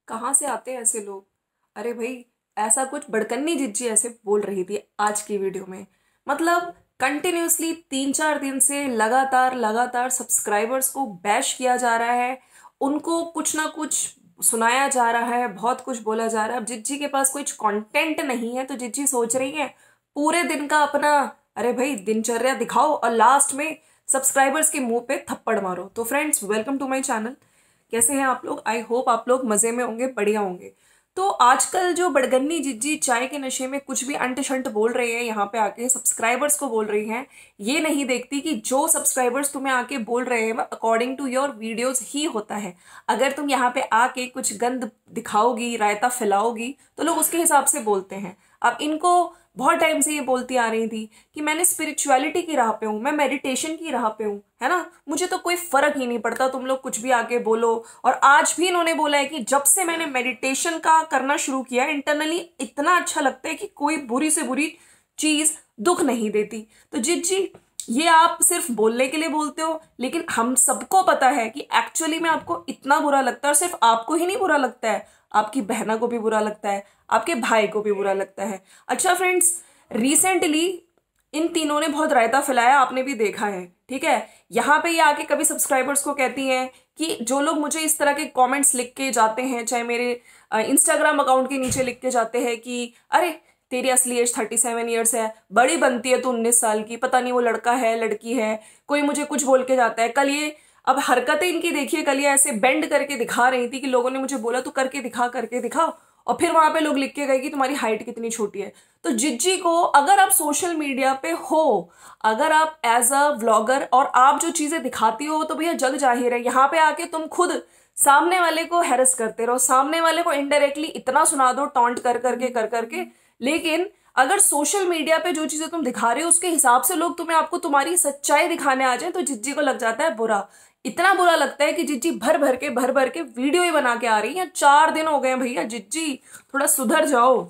कहाँ से आते हैं ऐसे लोग। अरे भाई, ऐसा कुछ बड़कन्नी जिज्जी ऐसे बोल रही थी आज की वीडियो में। मतलब कंटिन्यूअसली 3-4 दिन से लगातार लगातार सब्सक्राइबर्स को बैश किया जा रहा है, उनको कुछ ना कुछ सुनाया जा रहा है, बहुत कुछ बोला जा रहा है। अब जिज्जी के पास कुछ कंटेंट नहीं है तो जिज्जी सोच रही है पूरे दिन का अपना, अरे भाई, दिनचर्या दिखाओ और लास्ट में सब्सक्राइबर्स के मुंह पे थप्पड़ मारो। तो friends, welcome to my channel. कैसे हैं आप लोग? आई होप आप लोग मजे में होंगे, बढ़िया होंगे। तो आजकल जो बड़गन्नी जिज्जी चाय के नशे में कुछ भी अंट शंट बोल रही है, यहाँ पे आके सब्सक्राइबर्स को बोल रही हैं, ये नहीं देखती कि जो सब्सक्राइबर्स तुम्हें आके बोल रहे हैं वो अकॉर्डिंग टू योर वीडियोस ही होता है। अगर तुम यहाँ पे आके कुछ गंद दिखाओगी, रायता फैलाओगी, तो लोग उसके हिसाब से बोलते हैं। अब इनको बहुत टाइम से ये बोलती आ रही थी कि मैंने स्पिरिचुअलिटी की राह पे हूँ, मैं मेडिटेशन की राह पे हूँ, है ना, मुझे तो कोई फर्क ही नहीं पड़ता, तुम लोग कुछ भी आके बोलो। और आज भी इन्होंने बोला है कि जब से मैंने मेडिटेशन का करना शुरू किया, इंटरनली इतना अच्छा लगता है कि कोई बुरी से बुरी चीज दुख नहीं देती। तो जिज्जी, ये आप सिर्फ बोलने के लिए बोलते हो, लेकिन हम सबको पता है कि एक्चुअली में आपको इतना बुरा लगता है। और सिर्फ आपको ही नहीं बुरा लगता है, आपकी बहना को भी बुरा लगता है, आपके भाई को भी बुरा लगता है। अच्छा फ्रेंड्स, रिसेंटली इन तीनों ने बहुत रायता फैलाया, आपने भी देखा है, ठीक है। यहाँ पे ये आके कभी सब्सक्राइबर्स को कहती हैं कि जो लोग मुझे इस तरह के कमेंट्स लिख के जाते हैं, चाहे मेरे इंस्टाग्राम अकाउंट के नीचे लिख के जाते हैं कि अरे तेरी असली एज 37 ईयर्स है, बड़ी बनती है तू 19 साल की, पता नहीं वो लड़का है लड़की है, कोई मुझे कुछ बोल के जाता है। कल ये, अब हरकतें इनकी देखिए, कल ये ऐसे बेंड करके दिखा रही थी कि लोगों ने मुझे बोला तू करके दिखा, करके दिखा, और फिर वहां पे लोग लिख के गए कि तुम्हारी हाइट कितनी छोटी है। तो जिज्जी को, अगर आप सोशल मीडिया पे हो, अगर आप एज अ व्लॉगर और आप जो चीजें दिखाती हो तो भैया जग जाहिर है, यहाँ पे आके तुम खुद सामने वाले को हैरेस करते रहो, सामने वाले को इनडायरेक्टली इतना सुना दो, टॉन्ट कर करके कर करके। लेकिन अगर सोशल मीडिया पे जो चीजें तुम दिखा रहे हो उसके हिसाब से लोग तुम्हें, आपको तुम्हारी सच्चाई दिखाने आ जाए, तो जिज्जी को लग जाता है बुरा। इतना बुरा लगता है कि जिज्जी भर भर के वीडियो ही बना के आ रही है। 4 दिन हो गए हैं भैया, जिज्जी थोड़ा सुधर जाओ।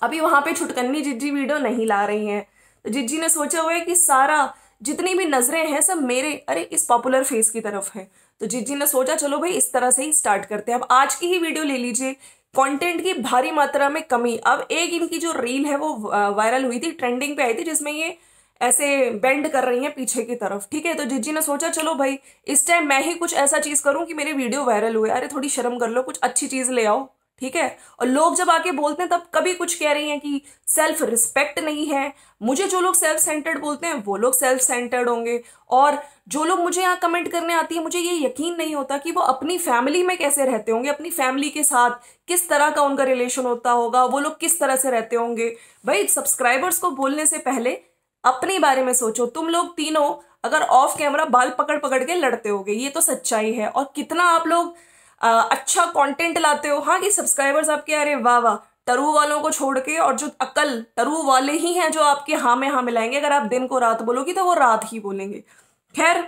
अभी वहां पे छुटकन्नी जिज्जी वीडियो नहीं ला रही हैं, तो जिज्जी ने सोचा हुआ है कि सारा जितनी भी नजरें हैं सब मेरे, अरे, इस पॉपुलर फेस की तरफ है। तो जिज्जी ने सोचा चलो भाई इस तरह से ही स्टार्ट करते हैं। अब आज की ही वीडियो ले लीजिए, कंटेंट की भारी मात्रा में कमी। अब एक इनकी जो रील है वो वायरल हुई थी, ट्रेंडिंग पे आई थी, जिसमें ये ऐसे बेंड कर रही हैं पीछे की तरफ, ठीक है। तो जिज्जी ने सोचा चलो भाई इस टाइम मैं ही कुछ ऐसा चीज करूं कि मेरे वीडियो वायरल हुए। अरे थोड़ी शर्म कर लो, कुछ अच्छी चीज ले आओ, ठीक है। और लोग जब आके बोलते हैं तब कभी कुछ कह रही हैं कि सेल्फ रिस्पेक्ट नहीं है। मुझे जो लोग सेल्फ सेंटर्ड बोलते हैं वो लोग सेल्फ सेंटर्ड होंगे, और जो लोग मुझे यहाँ कमेंट करने आती है, मुझे ये यकीन नहीं होता कि वो अपनी फैमिली में कैसे रहते होंगे, अपनी फैमिली के साथ किस तरह का उनका रिलेशन होता होगा, वो लोग किस तरह से रहते होंगे। भाई सब्सक्राइबर्स को बोलने से पहले अपने बारे में सोचो। तुम लोग तीनों अगर ऑफ कैमरा बाल पकड़ पकड़ के लड़ते होगे, ये तो सच्चाई है। और कितना आप लोग अच्छा कंटेंट लाते हो, हाँ, कि सब्सक्राइबर्स आपके, अरे वाह वाह, टरू वालों को छोड़ के, और जो अकल टरू वाले ही हैं जो आपके हाँ में हाँ मिलाएंगे। अगर आप दिन को रात बोलोगी तो वो रात ही बोलेंगे। खैर,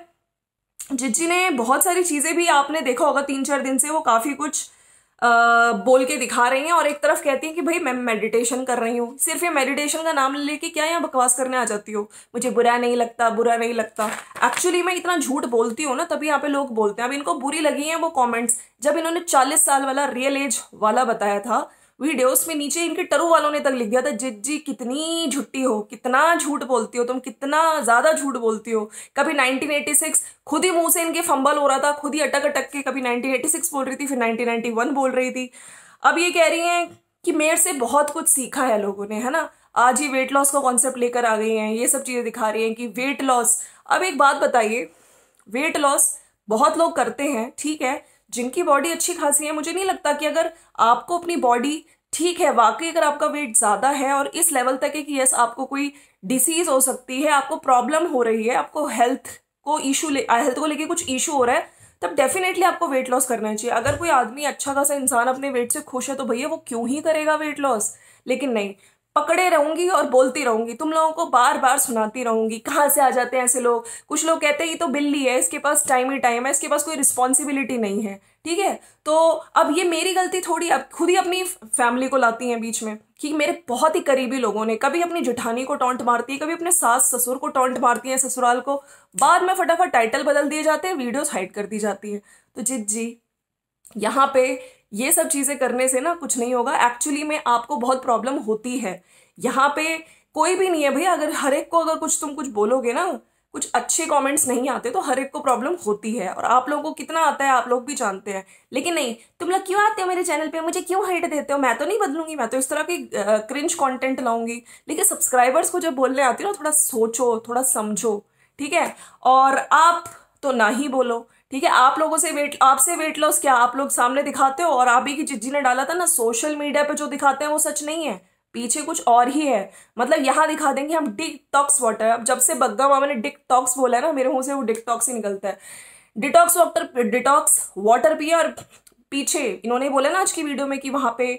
जिज्जी ने बहुत सारी चीजें भी, आपने देखा होगा 3-4 दिन से वो काफी कुछ बोल के दिखा रही हैं, और एक तरफ कहती हैं कि भाई मैं मेडिटेशन कर रही हूँ। सिर्फ ये मेडिटेशन का नाम लेके क्या यहाँ बकवास करने आ जाती हो, मुझे बुरा नहीं लगता, बुरा नहीं लगता। एक्चुअली मैं इतना झूठ बोलती हूँ ना, तभी यहाँ पे लोग बोलते हैं। अब इनको बुरी लगी है वो कमेंट्स, जब इन्होंने 40 साल वाला रियल एज वाला बताया था वीडियोस में, नीचे इनके टरू वालों ने तक लिख दिया था जिज्जी कितनी झूठी हो, कितना झूठ बोलती हो तुम, कितना ज्यादा झूठ बोलती हो। कभी 1986 खुद ही मुंह से इनके फंबल हो रहा था, खुद ही अटक अटक के कभी 1986 बोल रही थी, फिर 1991 बोल रही थी। अब ये कह रही हैं कि मेरे से बहुत कुछ सीखा है लोगों ने, है ना। आज ही वेट लॉस का कॉन्सेप्ट लेकर आ गई हैं, ये सब चीजें दिखा रही हैं कि वेट लॉस। अब एक बात बताइए, वेट लॉस बहुत लोग करते हैं, ठीक है, जिनकी बॉडी अच्छी खासी है। मुझे नहीं लगता कि अगर आपको अपनी बॉडी ठीक है, वाकई अगर आपका वेट ज्यादा है और इस लेवल तक है कि यस आपको कोई डिसीज हो सकती है, आपको प्रॉब्लम हो रही है, आपको हेल्थ को लेके कुछ इशू हो रहा है, तब डेफिनेटली आपको वेट लॉस करना चाहिए। अगर कोई आदमी, अच्छा खासा इंसान अपने वेट से खुश है तो भैया वो क्यों ही करेगा वेट लॉस। लेकिन नहीं, पकड़े रहूंगी और बोलती रहूंगी, तुम लोगों को बार बार सुनाती रहूंगी। कहाँ से आ जाते हैं ऐसे लोग, कुछ लोग कहते हैं ये तो बिल्ली है, इसके पास टाइम ही टाइम है, इसके पास कोई रिस्पॉन्सिबिलिटी नहीं है, ठीक है। तो अब ये मेरी गलती थोड़ी, अब खुद ही अपनी फैमिली को लाती हैं बीच में कि मेरे बहुत ही करीबी लोगों ने, कभी अपनी जेठानी को टॉन्ट मारती है, कभी अपने सास ससुर को टॉन्ट मारती है, ससुराल को, बाद में फटाफट टाइटल बदल दिए जाते हैं, वीडियोस हाइड कर दी जाती है। तो जिज्जी यहाँ पे ये सब चीजें करने से ना कुछ नहीं होगा। एक्चुअली में आपको बहुत प्रॉब्लम होती है। यहाँ पे कोई भी नहीं है भैया, अगर हर एक को अगर कुछ तुम बोलोगे ना, कुछ अच्छे कमेंट्स नहीं आते तो हर एक को प्रॉब्लम होती है। और आप लोगों को कितना आता है आप लोग भी जानते हैं। लेकिन नहीं, तुम लोग क्यों आते हो मेरे चैनल पे, मुझे क्यों हेट देते हो? मैं तो नहीं बदलूंगी, मैं तो इस तरह की क्रिंज कंटेंट लाऊंगी। लेकिन सब्सक्राइबर्स को जब बोलने आती है ना, थोड़ा सोचो, थोड़ा समझो, ठीक है। और आप तो ना ही बोलो, ठीक है। आप लोगों से आपसे वेट लॉस क्या आप लोग सामने दिखाते हो? और आप ही की जिज्जी ने डाला था ना, सोशल मीडिया पे जो दिखाते हैं वो सच नहीं है, पीछे कुछ और ही है। मतलब यहाँ दिखा देंगे हम डिटॉक्स वाटर। अब जब से बग्गा मामा ने डिटॉक्स बोला है ना, मेरे मुंह से वो डिटॉक्स ही निकलता है। डिटॉक्स वाटर पिए। और पीछे इन्होंने बोला ना आज की वीडियो में कि वहां पे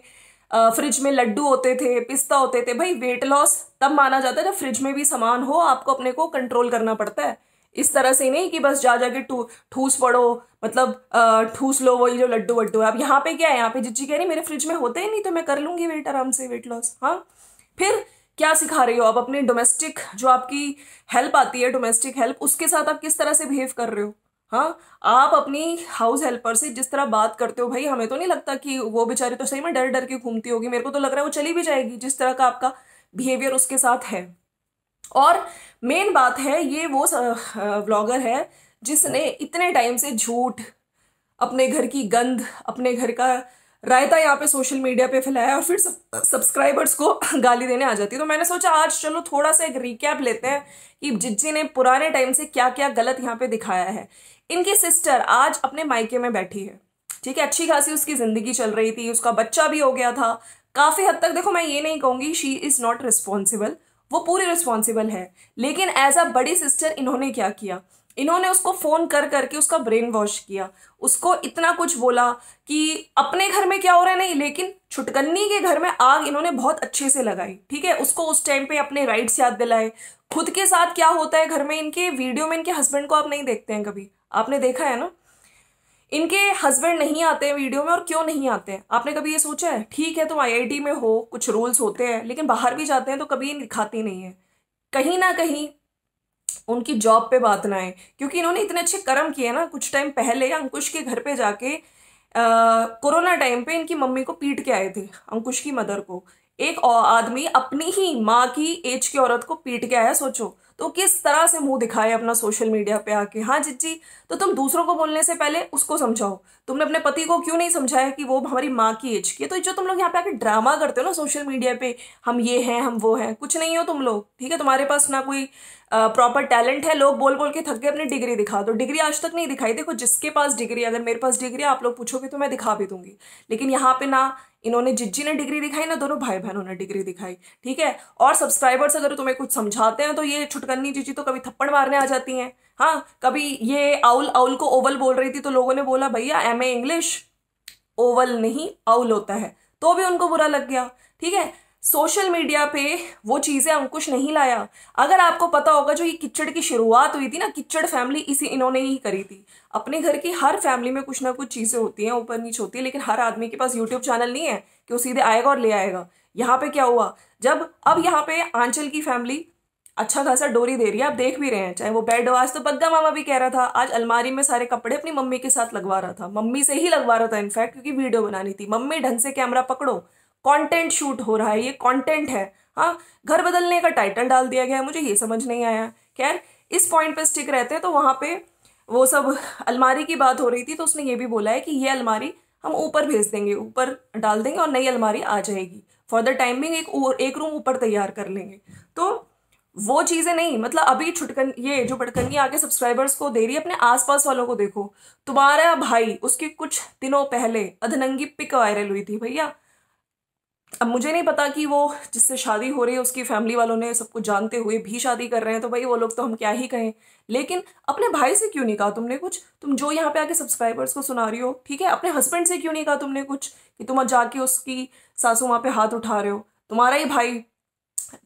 फ्रिज में लड्डू होते थे, पिस्ता होते थे। भाई वेट लॉस तब माना जाता है जब फ्रिज में भी सामान हो, आपको अपने को कंट्रोल करना पड़ता है। इस तरह से नहीं कि बस जा जाके ठूस पड़ो, मतलब ठूस लो वही जो लड्डू वड्डू है। अब यहाँ पे क्या है, यहाँ पे जिज्जी कह रही मेरे फ्रिज में होते ही नहीं तो मैं कर लूंगी वेट आराम से, वेट लॉस। हाँ, फिर क्या सिखा रही हो आप अपनी डोमेस्टिक जो आपकी हेल्प आती है, डोमेस्टिक हेल्प, उसके साथ आप किस तरह से बिहेव कर रहे हो? हाँ, आप अपनी हाउस हेल्पर से जिस तरह बात करते हो, भाई हमें तो नहीं लगता कि वो बेचारी तो सही में डर डर के घूमती होगी। मेरे को तो लग रहा है वो चली भी जाएगी जिस तरह का आपका बिहेवियर उसके साथ है। और मेन बात है, ये वो व्लॉगर है जिसने इतने टाइम से झूठ, अपने घर की गंद, अपने घर का रायता यहाँ पे सोशल मीडिया पे फैलाया और फिर सब्सक्राइबर्स को गाली देने आ जाती है। तो मैंने सोचा आज चलो थोड़ा सा एक रिकैप लेते हैं कि जिज्जी ने पुराने टाइम से क्या क्या गलत यहाँ पे दिखाया है। इनकी सिस्टर आज अपने मायके में बैठी है, ठीक है, अच्छी खासी उसकी जिंदगी चल रही थी, उसका बच्चा भी हो गया था काफी हद तक। देखो मैं ये नहीं कहूंगी शी इज नॉट रिस्पॉन्सिबल, वो पूरी रिस्पॉन्सिबल है। लेकिन एज अ बड़ी सिस्टर इन्होंने क्या किया, इन्होंने उसको फोन कर करके उसका ब्रेन वॉश किया, उसको इतना कुछ बोला कि अपने घर में क्या हो रहा है नहीं, लेकिन छुटकन्नी के घर में आग इन्होंने बहुत अच्छे से लगाई, ठीक है। उसको उस टाइम पे अपने राइट्स याद दिलाए। खुद के साथ क्या होता है घर में, इनके वीडियो में इनके हस्बैंड को आप नहीं देखते हैं कभी, आपने देखा है ना? इनके हस्बैंड नहीं आते हैं वीडियो में। और क्यों नहीं आते हैं आपने कभी ये सोचा है? ठीक है तुम आईआईटी में हो, कुछ रूल्स होते हैं, लेकिन बाहर भी जाते हैं तो कभी दिखाती नहीं है। कहीं ना कहीं उनकी जॉब पे बात ना आए, क्योंकि इन्होंने इतने अच्छे कर्म किए ना। कुछ टाइम पहले अंकुश के घर पे जाके कोरोना टाइम पे इनकी मम्मी को पीट के आए थे, अंकुश की मदर को। एक आदमी अपनी ही माँ की एज की औरत को पीट के आया, सोचो तो किस तरह से मुंह दिखाए अपना सोशल मीडिया पे आके। हाँ जिज्जी, तो तुम दूसरों को बोलने से पहले उसको समझाओ। तुमने अपने पति को क्यों नहीं समझाया कि वो हमारी माँ की एज की है? तो जो तुम लोग यहाँ पे आके ड्रामा करते हो ना सोशल मीडिया पे, हम ये हैं हम वो हैं, कुछ नहीं हो तुम लोग, ठीक है। तुम्हारे पास ना कोई प्रॉपर टैलेंट है, लोग बोल बोल के थक गए अपनी डिग्री दिखा दो। डिग्री आज तक नहीं दिखाई। देखो जिसके पास डिग्री, अगर मेरे पास डिग्री आप लोग पूछोगे तो मैं दिखा भी दूंगी। लेकिन यहाँ पे ना इन्होंने, जिज्जी ने डिग्री दिखाई ना दोनों भाई बहनों ने डिग्री दिखाई, ठीक है। और सब्सक्राइबर्स अगर तुम्हें कुछ समझाते हैं तो ये छुटकन्नी जिज्जी तो कभी थप्पड़ मारने आ जाती हैं। हाँ, कभी ये आउल आउल को ओवल बोल रही थी तो लोगों ने बोला भैया एमए इंग्लिश ओवल नहीं आउल होता है, तो भी उनको बुरा लग गया, ठीक है। सोशल मीडिया पे वो चीजें अंकुश नहीं लाया। अगर आपको पता होगा जो ये किच्चड़ की शुरुआत हुई थी ना, किच्चड़ फैमिली इसी इन्होंने ही करी थी। अपने घर की हर फैमिली में कुछ ना कुछ चीजें होती हैं, ऊपर नीचे होती है, लेकिन हर आदमी के पास यूट्यूब चैनल नहीं है कि वो सीधे आएगा और ले आएगा। यहाँ पे क्या हुआ, जब अब यहाँ पे आंचल की फैमिली अच्छा खासा डोरी दे रही है, आप देख भी रहे हैं, चाहे वो बेड हो। आज तो बग्गा मामा भी कह रहा था आज अलमारी में सारे कपड़े अपनी मम्मी के साथ लगवा रहा था, मम्मी से ही लगवा रहा था इनफैक्ट, क्योंकि वीडियो बनानी थी। मम्मी ढंग से कैमरा पकड़ो, कंटेंट शूट हो रहा है, ये कंटेंट है। हाँ, घर बदलने का टाइटल डाल दिया गया है, मुझे ये समझ नहीं आया। खैर इस पॉइंट पे स्टिक रहते हैं। तो वहां पे वो सब अलमारी की बात हो रही थी, तो उसने ये भी बोला है कि ये अलमारी हम ऊपर भेज देंगे, ऊपर डाल देंगे और नई अलमारी आ जाएगी। फॉर द टाइमिंग एक रूम ऊपर तैयार कर लेंगे। तो वो चीजें नहीं, मतलब अभी ये जो बड़कन्नी आके सब्सक्राइबर्स को दे रही है, अपने आसपास वालों को देखो। तुम्हारा भाई, उसकी कुछ दिनों पहले अधनंगी पिक वायरल हुई थी भैया। अब मुझे नहीं पता कि वो जिससे शादी हो रही है उसकी फैमिली वालों ने सब कुछ जानते हुए भी शादी कर रहे हैं, तो भाई वो लोग तो हम क्या ही कहें। लेकिन अपने भाई से क्यों नहीं कहा तुमने कुछ? तुम जो यहाँ पे आके सब्सक्राइबर्स को सुना रही हो, ठीक है, अपने हस्बैंड से क्यों नहीं कहा तुमने कुछ कि तुम जाके उसकी सासू माँ पे हाथ उठा रहे हो? तुम्हारा ही भाई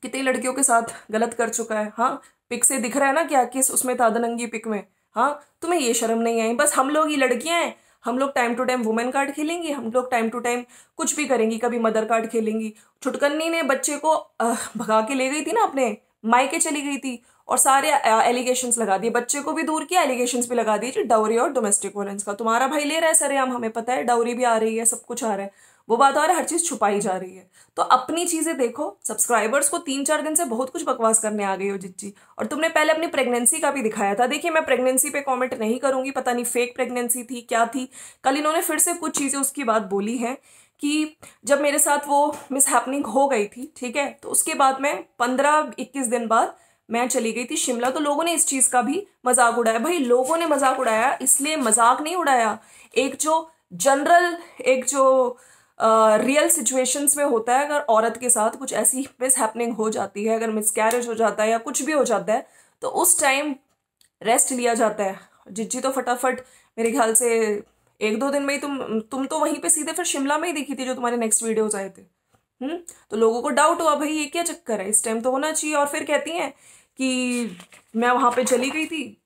कितनी लड़कियों के साथ गलत कर चुका है। हाँ, पिक से दिख रहा है ना क्या किस उसमें था, अधनंगी पिक में। हाँ, तुम्हें ये शर्म नहीं आई? बस हम लोग ही लड़कियां हैं, हम लोग time to time women card खेलेंगी, हम लोग टाइम टू टाइम कुछ भी करेंगी, कभी मदर कार्ड खेलेंगी। छुटकन्नी ने बच्चे को भगा के ले गई थी ना, अपने मायके चली गई थी, और सारे एलिगेशंस लगा दिए, बच्चे को भी दूर किया, एलिगेशंस भी लगा दिए जी डाउरी और डोमेस्टिक वायलेंस का। तुम्हारा भाई ले रहा है सरेआम, हमें पता है, डाउरी भी आ रही है, सब कुछ आ रहा है, वो बात आ रहा है, हर चीज छुपाई जा रही है। तो अपनी चीजें देखो। सब्सक्राइबर्स को 3-4 दिन से बहुत कुछ बकवास करने आ गई हो जिज्जी। और तुमने पहले अपनी प्रेगनेंसी का भी दिखाया था। देखिए मैं प्रेगनेंसी पे कमेंट नहीं करूंगी, पता नहीं फेक प्रेगनेंसी थी क्या थी। कल इन्होंने फिर से कुछ चीजें उसकी बात बोली है कि जब मेरे साथ वो मिस हैपनिंग हो गई थी, ठीक है, तो उसके बाद में 15-21 दिन बाद मैं चली गई थी शिमला। तो लोगों ने इस चीज का भी मजाक उड़ाया। भाई लोगों ने मजाक उड़ाया, इसलिए मजाक नहीं उड़ाया, एक जो जनरल, एक जो रियल सिचुएशंस में होता है, अगर औरत के साथ कुछ ऐसी मिस हैपनिंग हो जाती है, अगर मिसकैरेज हो जाता है या कुछ भी हो जाता है, तो उस टाइम रेस्ट लिया जाता है। जिज्जी तो फटाफट मेरे ख्याल से 1-2 दिन में ही तुम तो वहीं पे सीधे फिर शिमला में ही दिखी थी जो तुम्हारे नेक्स्ट वीडियोज आए थे। तो लोगों को डाउट हुआ भाई ये क्या चक्कर है, इस टाइम तो होना चाहिए। और फिर कहती हैं कि मैं वहां पे चली गई थी,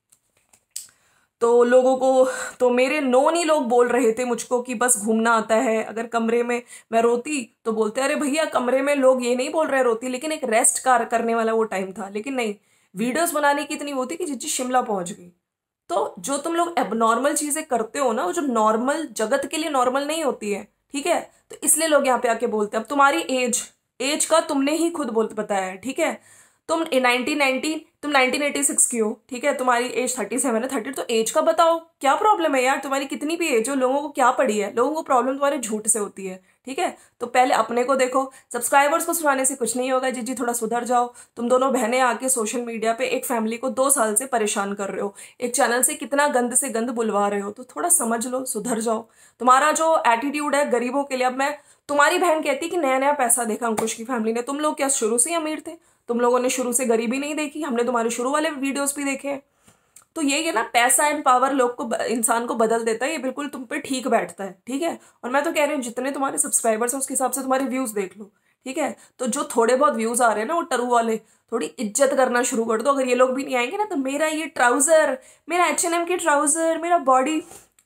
तो लोगों को, तो मेरे नोन ही लोग बोल रहे थे मुझको कि बस घूमना आता है, अगर कमरे में मैं रोती तो बोलते अरे भैया कमरे में लोग ये नहीं बोल रहे रोती, लेकिन एक रेस्ट करने वाला वो टाइम था। लेकिन नहीं, वीडियोस बनाने की इतनी वो थी कि जिज्जी शिमला पहुंच गई। तो जो तुम लोग एबनॉर्मल चीजें करते हो ना, वो जो नॉर्मल जगत के लिए नॉर्मल नहीं होती है, ठीक है, तो इसलिए लोग यहाँ पे आके बोलते हैं। अब तुम्हारी एज का तुमने ही खुद बताया है, ठीक है, तुम 1986 की हो, ठीक है, तुम्हारी एज 37 है, 30, तो एज का बताओ क्या प्रॉब्लम है यार, तुम्हारी कितनी भी एज हो, लोगों को क्या पड़ी है, लोगों को प्रॉब्लम तुम्हारे झूठ से होती है, ठीक है। तो पहले अपने को देखो, सब्सक्राइबर्स को सुनाने से कुछ नहीं होगा। जीजी थोड़ा सुधर जाओ। तुम दोनों बहनें आके सोशल मीडिया पे एक फैमिली को 2 साल से परेशान कर रहे हो, एक चैनल से कितना गंद से गंद बुलवा रहे हो, तो थोड़ा समझ लो, सुधर जाओ। तुम्हारा जो एटीट्यूड है गरीबों के लिए, अब मैं, तुम्हारी बहन कहती कि नया नया पैसा देखा अंकुश की फैमिली ने, तुम लोग क्या शुरू से अमीर थे? तुम लोगों ने शुरू से गरीबी नहीं देखी, हमने तुम्हारे शुरू वाले वीडियोस भी देखे हैं। तो ये ना, पैसा एंड पावर लोग को, इंसान को बदल देता है, ये बिल्कुल तुम पे ठीक बैठता है, ठीक है। और मैं तो कह रही हूँ जितने तुम्हारे सब्सक्राइबर्स हैं उसके हिसाब से तुम्हारे व्यूज देख लो, ठीक है। तो जो थोड़े बहुत व्यूज आ रहे हैं ना, वो टरू वाले, थोड़ी इज्जत करना शुरू कर दो। अगर ये लोग भी नहीं आएंगे ना, तो मेरा ये ट्राउजर, मेरा H&M के ट्राउजर, मेरा बॉडी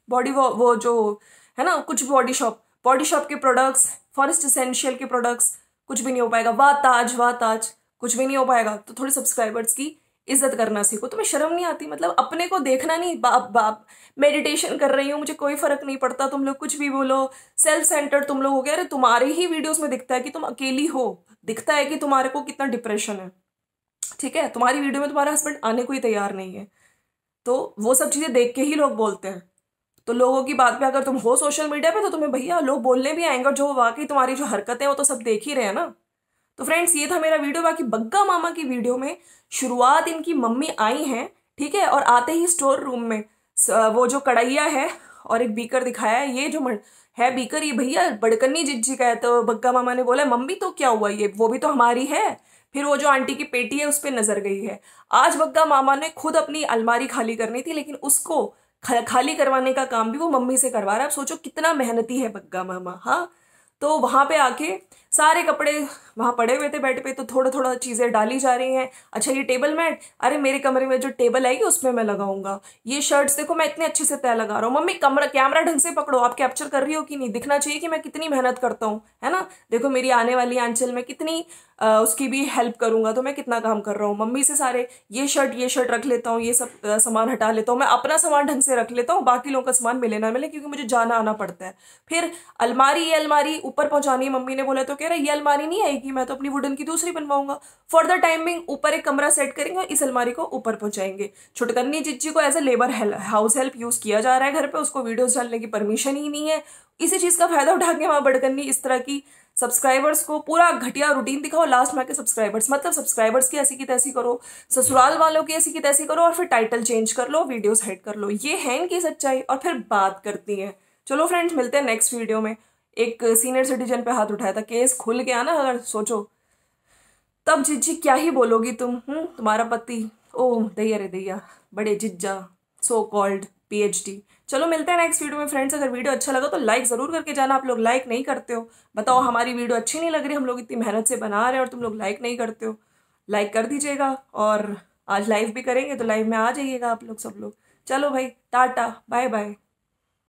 वो जो है ना, कुछ बॉडी शॉप के प्रोडक्ट्स, फॉरेस्ट एसेंशियल के प्रोडक्ट्स, कुछ भी नहीं हो पाएगा। वाह ताज कुछ भी नहीं हो पाएगा। तो थोड़े सब्सक्राइबर्स की इज्जत करना सीखो। तुम्हें शर्म नहीं आती? मतलब अपने को देखना नहीं, बाप बाप मेडिटेशन कर रही हूँ, मुझे कोई फर्क नहीं पड़ता, तुम लोग कुछ भी बोलो, सेल्फ सेंटर्ड तुम लोग हो गए। अरे तुम्हारे ही वीडियोस में दिखता है कि तुम अकेली हो, दिखता है कि तुम्हारे को कितना डिप्रेशन है, ठीक है। तुम्हारी वीडियो में तुम्हारा हस्बैंड आने को ही तैयार नहीं है। तो वो सब चीजें देख के ही लोग बोलते हैं। तो लोगों की बात पे अगर तुम हो सोशल मीडिया पे, तो तुम्हें भैया लोग बोलने भी आएंगे, और जो वाकई तुम्हारी जो हरकत है वो तो सब देख ही रहे हैं ना। तो फ्रेंड्स ये था मेरा वीडियो। बाकी बग्गा मामा की वीडियो में शुरुआत इनकी मम्मी आई हैं, ठीक है, और आते ही स्टोर रूम में वो जो कढ़ैया है और एक बीकर दिखाया है, ये जो है बीकर, ये भैया बड़कन्नी जिज्जी का है। तो बग्गा मामा ने बोला मम्मी तो क्या हुआ, ये वो भी तो हमारी है। फिर वो जो आंटी की पेटी है उस पर नजर गई है। आज बग्गा मामा ने खुद अपनी अलमारी खाली करनी थी, लेकिन उसको खाली करवाने का काम भी वो मम्मी से करवा रहा है। अब सोचो कितना मेहनती है बग्गा मामा। हाँ, तो वहां पे आके सारे कपड़े वहां पड़े हुए थे बेड पे, तो थोड़ा थोड़ा चीजें डाली जा रही हैं। अच्छा ये टेबल मैट, अरे मेरे कमरे में जो टेबल आएगी उसमें मैं लगाऊंगा। ये शर्ट्स देखो मैं इतने अच्छे से तय लगा रहा हूँ। मम्मी कैमरा ढंग से पकड़ो, आप कैप्चर कर रही हो कि नहीं, दिखना चाहिए कि मैं कितनी मेहनत करता हूँ, है ना। देखो मेरी आने वाली आंचल में कितनी उसकी भी हेल्प करूंगा, तो मैं कितना काम कर रहा हूँ। मम्मी से सारे ये शर्ट रख लेता हूँ, ये सब सामान हटा लेता हूँ, मैं अपना सामान ढंग से रख लेता हूँ, बाकी लोगों का सामान मिले ना मिले, क्योंकि मुझे जाना आना पड़ता है। फिर ये अलमारी ऊपर पहुंचानी, मम्मी ने बोला, तो कह रहा ये अलमारी नहीं आएगी, मैं तो अपनी वुडन की दूसरी बनवाऊंगा। फॉर द टाइमिंग ऊपर एक कमरा सेट करेंगे और इस अलमारी को ऊपर पहुंचाएंगे। छुटकन्नी जिज्जी को as a labour house help use किया जा रहा है घर पे, उसको वीडियोस डालने की परमिशन ही नहीं है। इसी चीज का फायदा उठा के वहां बड़कन्नी इस तरह की सब्सक्राइबर्स को पूरा घटिया रूटीन दिखाओ। लास्ट में आके सब्सक्राइबर्स, मतलब सब्सक्राइबर्स की ऐसी की तैसी करो, ससुराल वालों की ऐसी की तैसी करो, और फिर टाइटल चेंज कर लो, वीडियोस हाइड कर लो। ये है इनकी सच्चाई, और फिर बात करती हैं। चलो फ्रेंड्स मिलते हैं नेक्स्ट वीडियो में। एक सीनियर सिटीजन पे हाथ उठाया था, केस खुल गया ना, अगर सोचो तब जिज्जी क्या ही बोलोगी तुम। तुम्हारा पति, ओह दैया रे दैया, बड़े जिज्जा, सो कॉल्ड PhD। चलो मिलते हैं नेक्स्ट वीडियो में फ्रेंड्स। अगर वीडियो अच्छा लगा तो लाइक जरूर करके जाना। आप लोग लाइक नहीं करते हो, बताओ हमारी वीडियो अच्छी नहीं लग रही, हम लोग इतनी मेहनत से बना रहे हैं और तुम लोग लाइक नहीं करते हो। लाइक कर दीजिएगा, और आज लाइव भी करेंगे तो लाइव में आ जाइएगा आप लोग सब लोग। चलो भाई, टाटा बाय बाय।